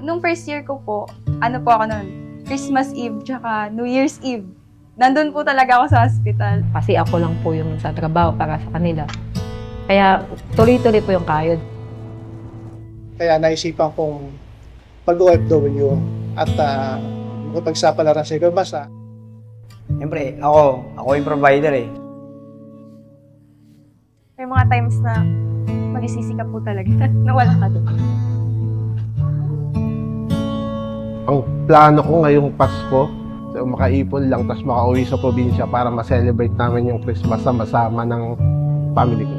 Nung first year ko po, ano po ako nun? Christmas Eve tsaka New Year's Eve. Nandun po talaga ako sa hospital. Kasi ako lang po yung tatrabaho para sa kanila. Kaya tuloy-tuloy po yung kayod. Kaya naisipan kong mag-OFW at makipagsapalaran sa ibang bansa. Siyempre, ako yung provider eh. May mga times na magsisisi ka po talaga na wala ka doon. Ang plano ko ngayong Pasko, so makaipon lang tapos makauwi sa probinsya para ma-celebrate namin yung Christmas sama-sama ng family ko.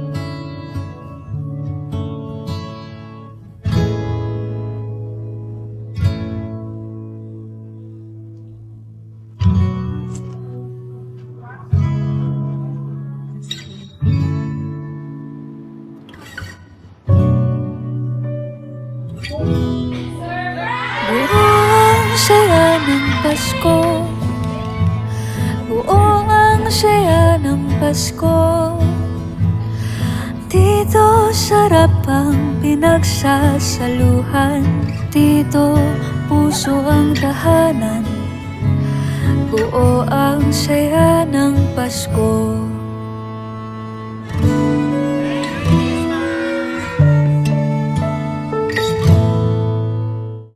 Buo ang saya ng Pasko. Buo ang saya ng Pasko. Dito sarap ang pinagsasaluhan. Dito puso ang tahanan. Buo ang saya ng Pasko.